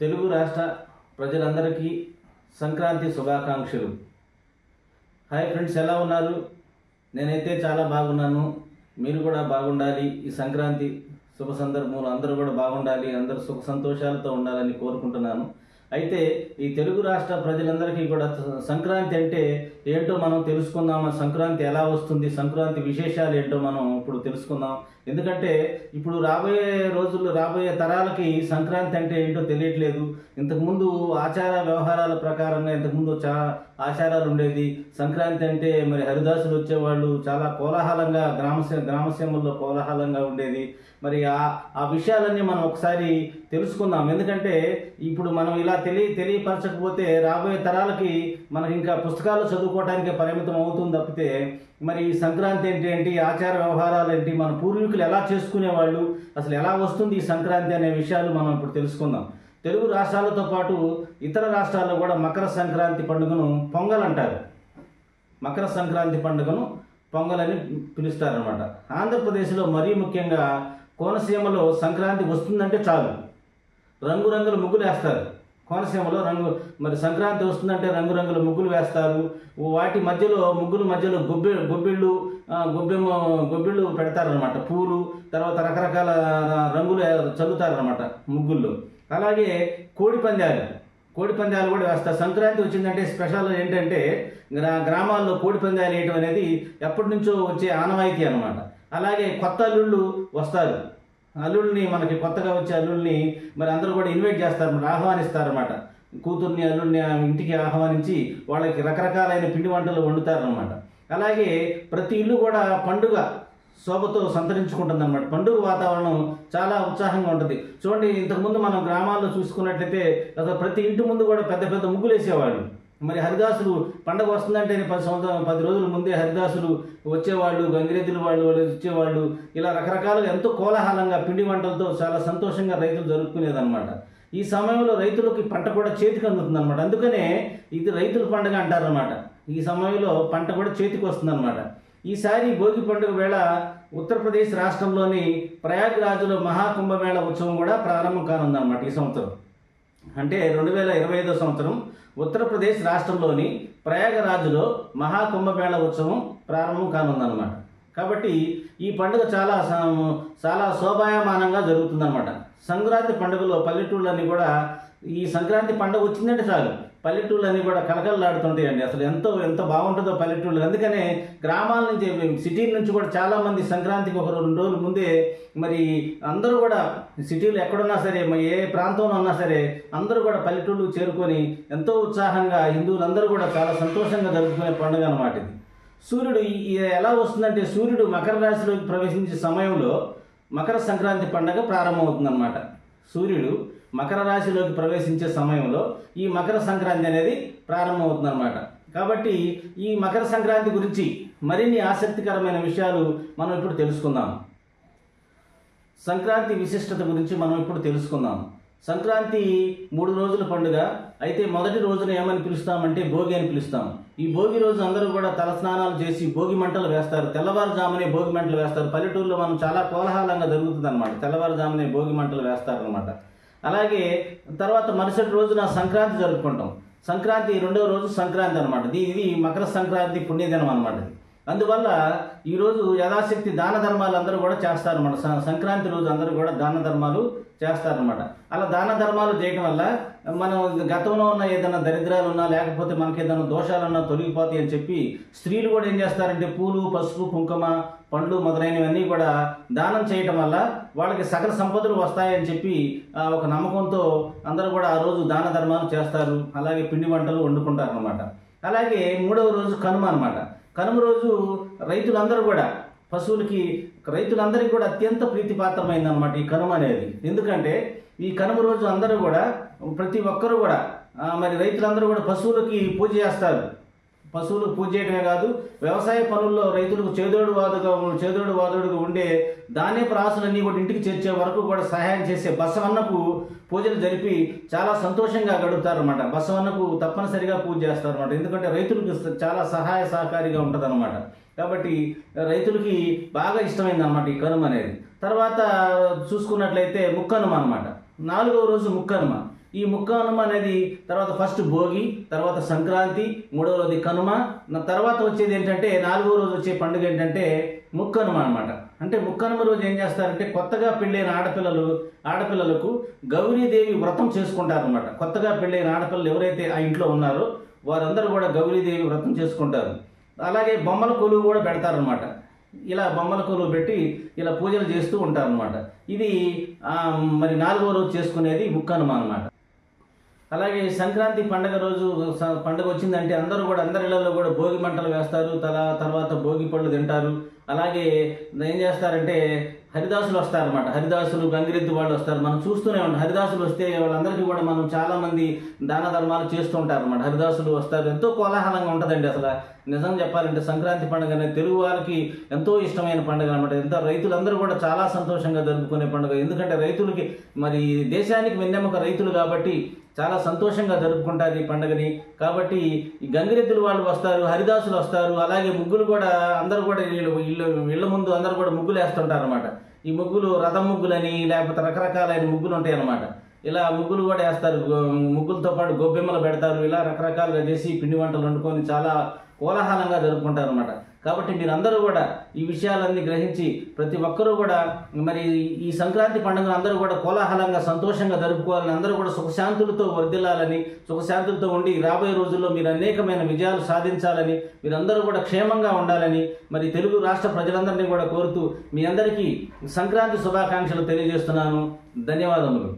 తెలుగు రాష్ట్ర ప్రజలందరికీ సంక్రాంతి శుభాకాంక్షలు. హాయ్ ఫ్రెండ్స్, ఎలా ఉన్నారు? నేనైతే చాలా బాగున్నాను. మీరు కూడా బాగుండాలి. ఈ సంక్రాంతి శుభ సందర్భంలో అందరూ కూడా బాగుండాలి, అందరూ సుఖ సంతోషాలతో ఉండాలని కోరుకుంటున్నాను. అయితే ఈ తెలుగు రాష్ట్ర ప్రజలందరికీ కూడా సంక్రాంతి అంటే ఏంటో మనం తెలుసుకుందాం. సంక్రాంతి ఎలా వస్తుంది, సంక్రాంతి విశేషాలు ఏంటో మనం ఇప్పుడు తెలుసుకుందాం. ఎందుకంటే ఇప్పుడు రాబోయే తరాలకి సంక్రాంతి అంటే ఏంటో తెలియట్లేదు. ఇంతకుముందు ఆచార వ్యవహారాల ప్రకారంగా ఇంతకుముందు చాలా ఆచారాలు ఉండేది. సంక్రాంతి అంటే మరి హరిదాసులు వచ్చేవాళ్ళు, చాలా కోలాహలంగా గ్రామసీమల్లో కోలాహలంగా ఉండేది. మరి ఆ విషయాలన్నీ మనం ఒకసారి తెలుసుకుందాం. ఎందుకంటే ఇప్పుడు మనం ఇలా తెలియపరచకపోతే రాబోయే తరాలకి మనకి ఇంకా పుస్తకాలు చదువుకోవడానికి పరిమితం అవుతుంది తప్పితే మరి సంక్రాంతి ఏంటి, ఆచార వ్యవహారాలు ఏంటి, మన పూర్వీకులు ఎలా చేసుకునేవాళ్ళు, అసలు ఎలా వస్తుంది ఈ సంక్రాంతి అనే విషయాలు మనం ఇప్పుడు తెలుసుకుందాం. తెలుగు రాష్ట్రాలతో పాటు ఇతర రాష్ట్రాల్లో కూడా మకర సంక్రాంతి పండుగను పొంగల్ అంటారు. మకర సంక్రాంతి పండుగను పొంగల్ అని పిలుస్తారనమాట. ఆంధ్రప్రదేశ్లో మరీ ముఖ్యంగా కోనసీమలో సంక్రాంతి వస్తుందంటే చాలు రంగురంగుల ముగ్గులు వేస్తారు. కోనసీమలో మరి సంక్రాంతి వస్తుందంటే రంగురంగుల ముగ్గులు వేస్తారు. వాటి మధ్యలో ముగ్గుల మధ్యలో గొబ్బిళ్ళు పెడతారనమాట. పూలు, తర్వాత రకరకాల రంగులు చల్లుతారనమాట ముగ్గుల్లో. అలాగే కోడి పందాలు కూడా వేస్తారు. సంక్రాంతి వచ్చిందంటే స్పెషల్ ఏంటంటే గ్రామాల్లో కోడి పందాలు వేయటం అనేది ఎప్పటి నుంచో వచ్చే ఆనవాయితీ అనమాట. అలాగే కొత్త అల్లుళ్ళు వస్తారు. అల్లుల్ని, మనకి కొత్తగా వచ్చే అల్లుల్ని మరి అందరూ కూడా ఇన్వైట్ చేస్తారు, ఆహ్వానిస్తారన్నమాట. కూతుర్ని, అల్లుల్ని ఇంటికి ఆహ్వానించి వాళ్ళకి రకరకాలైన పిండి వంటలు వండుతారనమాట. అలాగే ప్రతి ఇల్లు కూడా పండుగ శోభతో సంతరించుకుంటుంది అనమాట. పండుగ వాతావరణం చాలా ఉత్సాహంగా ఉంటుంది. చూడండి, ఇంతకుముందు మనం గ్రామాల్లో చూసుకున్నట్లయితే అసలు ప్రతి ఇంటి ముందు కూడా పెద్ద పెద్ద ముగ్గులు వేసేవాళ్ళు. మరి హరిదాసులు పండుగ వస్తుందంటే 10 రోజుల ముందే హరిదాసులు వచ్చేవాళ్ళు, గంగిరెద్దులు వాళ్ళు వచ్చేవాళ్ళు. ఇలా రకరకాలుగా ఎంతో కోలాహలంగా పిండి వంటలతో చాలా సంతోషంగా రైతులు జరుపుకునేదన్నమాట. ఈ సమయంలో రైతులకి పంట కూడా చేతికి అందుతుంది అనమాట. అందుకనే ఇది రైతుల పండుగ అంటారనమాట. ఈ సమయంలో పంట కూడా చేతికి వస్తుందన్నమాట. ఈసారి భోగి పండుగ వేళ ఉత్తరప్రదేశ్ రాష్ట్రంలోని ప్రయాగ్రాజ్లో మహాకుంభమేళ ఉత్సవం కూడా ప్రారంభం కానుందన్నమాట. ఈ సంవత్సరం అంటే 2025 సంవత్సరం ఉత్తరప్రదేశ్ రాష్ట్రంలోని ప్రయాగరాజ్లో మహాకుంభమేళ ఉత్సవం ప్రారంభం కానుందన్నమాట. కాబట్టి ఈ పండుగ చాలా శోభాయమానంగా జరుగుతుందన్నమాట. సంక్రాంతి పండుగలో పల్లెటూళ్ళన్నీ కూడా, ఈ సంక్రాంతి పండుగ వచ్చిందంటే చాలు పల్లెటూళ్ళన్నీ కూడా కలకలలాడుతుంటాయండి. అసలు ఎంత బాగుంటుందో పల్లెటూళ్ళు. అందుకనే గ్రామాల నుంచి, సిటీల నుంచి కూడా చాలామంది సంక్రాంతికి 1-2 రోజుల ముందే మరి అందరూ కూడా సిటీలు ఎక్కడున్నా సరే, ఏ ప్రాంతంలో ఉన్నా సరే అందరూ కూడా పల్లెటూళ్ళకు చేరుకొని ఎంతో ఉత్సాహంగా హిందువులందరూ కూడా చాలా సంతోషంగా జరుపుకునే పండుగ అన్నమాట ఇది. సూర్యుడు ఎలా వస్తుందంటే, సూర్యుడు మకర రాశిలోకి ప్రవేశించే సమయంలో మకర సంక్రాంతి పండుగ ప్రారంభమవుతుందన్నమాట. సూర్యుడు మకర రాశిలోకి ప్రవేశించే సమయంలో ఈ మకర సంక్రాంతి అనేది ప్రారంభమవుతుందన్నమాట. కాబట్టి ఈ మకర సంక్రాంతి గురించి మరిన్ని ఆసక్తికరమైన విషయాలు మనం ఇప్పుడు తెలుసుకుందాం. సంక్రాంతి విశిష్టత గురించి మనం ఇప్పుడు తెలుసుకుందాం. సంక్రాంతి 3 రోజుల పండుగ. అయితే మొదటి రోజున ఏమని పిలుస్తామంటే భోగి అని పిలుస్తాం. ఈ భోగి రోజు అందరూ కూడా తలస్నానాలు చేసి భోగి మంటలు వేస్తారు. తెల్లవారుజామునే భోగి మంటలు వేస్తారు. పల్లెటూరులో మనం చాలా కోలాహలంగా జరుగుతుంది అనమాట. తెల్లవారుజామునే భోగి మంటలు వేస్తారనమాట. అలాగే తర్వాత మరుసటి రోజున సంక్రాంతి జరుపుకుంటాం. సంక్రాంతి 2వ రోజు సంక్రాంతి అనమాట. ఇది మకర సంక్రాంతి పుణ్యదినం అనమాట. అందువల్ల ఈరోజు యథాశక్తి దాన ధర్మాలు అందరూ కూడా చేస్తారన్నమాట. సంక్రాంతి రోజు అందరూ కూడా దాన ధర్మాలు చేస్తారనమాట. అలా దాన ధర్మాలు చేయడం వల్ల మనం గతంలో ఉన్న ఏదైనా దరిద్రాలు ఉన్నా, లేకపోతే మనకి ఏదైనా దోషాలున్నా తొలగిపోతాయి అని చెప్పి స్త్రీలు కూడా ఏం చేస్తారంటే పూలు, పసుపు, కుంకుమ, పండ్లు మొదలైనవన్నీ కూడా దానం చేయటం వల్ల వాళ్ళకి సకల సంపదలు వస్తాయని చెప్పి ఒక నమ్మకంతో అందరూ కూడా ఆ రోజు దాన ధర్మాలు చేస్తారు. అలాగే పిండి వంటలు వండుకుంటారు అనమాట. అలాగే 3వ రోజు కనుమ అనమాట. కనుమ రోజు రైతులందరూ కూడా రైతులందరికీ కూడా అత్యంత ప్రీతిపాత్రమైంది అనమాట ఈ కనుమ అనేది. ఎందుకంటే ఈ కనుమ రోజు అందరూ కూడా, ప్రతి ఒక్కరూ కూడా మరి రైతులందరూ కూడా పశువులకి పూజ చేస్తారు. పశువులకు పూజ చేయడమే కాదు, వ్యవసాయ పనుల్లో రైతులకు చేదోడు వాదుడుగా ఉండే ధాన్యపు రాసులన్నీ కూడా ఇంటికి చేర్చే వరకు కూడా సహాయం చేసే బసవన్నకు పూజలు జరిపి చాలా సంతోషంగా గడుపుతారన్నమాట. బసవన్నకు తప్పనిసరిగా పూజ చేస్తారన్నమాట. ఎందుకంటే రైతులకు చాలా సహాయ సహకారిగా ఉంటుంది అనమాట. కాబట్టి రైతులకి బాగా ఇష్టమైంది అనమాట ఈ కనుమ అనేది. తర్వాత చూసుకున్నట్లయితే ముక్కనుమ అనమాట. 4వ రోజు ముక్కనుమ. ఈ ముక్కనుమ అనేది తర్వాత ఫస్ట్ భోగి, తర్వాత సంక్రాంతి, మూడవది కనుమ, తర్వాత వచ్చేది ఏంటంటే 4వ రోజు వచ్చే పండుగ ఏంటంటే ముక్కనుమ అనమాట. అంటే ముక్కనుమ రోజు ఏం చేస్తారంటే కొత్తగా పెళ్ళైన ఆడపిల్లలకు గౌరీదేవి వ్రతం చేసుకుంటారనమాట. కొత్తగా పెళ్ళైన ఆడపిల్లలు ఎవరైతే ఆ ఇంట్లో ఉన్నారో వారందరూ కూడా గౌరీదేవి వ్రతం చేసుకుంటారు. అలాగే బొమ్మల కొలువు కూడా పెడతారనమాట. ఇలా బొమ్మల కొలువు పెట్టి ఇలా పూజలు చేస్తూ ఉంటారనమాట. ఇది మరి 4వ రోజు చేసుకునేది ముక్కనుమ అనమాట. అలాగే సంక్రాంతి పండుగ రోజు పండుగ వచ్చిందంటే అందరూ కూడా అందరి ఇళ్లలో కూడా భోగి మంటలు వేస్తారు, తర్వాత భోగి పళ్ళు తింటారు. అలాగే ఏం చేస్తారంటే హరిదాసులు వస్తారన్నమాట. హరిదాసులు గంగిరెద్దు వాళ్ళు వస్తారు. మనం చూస్తూనే ఉంటాం. హరిదాసులు వస్తే వాళ్ళందరికీ కూడా మనం చాలామంది దాన ధర్మాలు చేస్తూ ఉంటారు అన్నమాట. హరిదాసులు వస్తారు. ఎంతో కోలాహలంగా ఉంటుందండి. అసలు నిజం చెప్పాలంటే సంక్రాంతి పండుగ అనేది తెలుగు వారికి ఎంతో ఇష్టమైన పండుగ అనమాట. రైతులందరూ కూడా చాలా సంతోషంగా జరుపుకునే పండుగ. ఎందుకంటే రైతులకి మరి దేశానికి వెన్నెముక రైతులు కాబట్టి చాలా సంతోషంగా జరుపుకుంటారు ఈ పండుగని. కాబట్టి ఈ గంగిరెద్దులు వాళ్ళు వస్తారు, హరిదాసులు వస్తారు. అలాగే ముగ్గులు కూడా అందరూ కూడా ఇళ్ళ ముందు అందరూ కూడా ముగ్గులు వేస్తుంటారు అనమాట. ఈ ముగ్గులు రథం ముగ్గులని లేకపోతే రకరకాలైన ముగ్గులు ఉంటాయి అన్నమాట. ఇలా ముగ్గులు కూడా వేస్తారు. ముగ్గులతో పాటు గొబ్బెమ్మలు పెడతారు. ఇలా రకరకాలుగా చేసి పిండి వంటలు వండుకొని చాలా కోలాహలంగా జరుపుకుంటారు అనమాట. కాబట్టి మీరందరూ కూడా ఈ విషయాలన్నీ గ్రహించి ప్రతి ఒక్కరూ కూడా మరి ఈ సంక్రాంతి పండుగను అందరూ కూడా కోలాహలంగా సంతోషంగా జరుపుకోవాలని, అందరూ కూడా సుఖశాంతులతో వర్ధిల్లాలని, సుఖశాంతులతో ఉండి రాబోయే రోజుల్లో మీరు అనేకమైన విజయాలు సాధించాలని, మీరందరూ కూడా క్షేమంగా ఉండాలని మరి తెలుగు రాష్ట్ర ప్రజలందరినీ కూడా కోరుతూ మీ అందరికీ సంక్రాంతి శుభాకాంక్షలు తెలియజేస్తున్నాను. ధన్యవాదములు.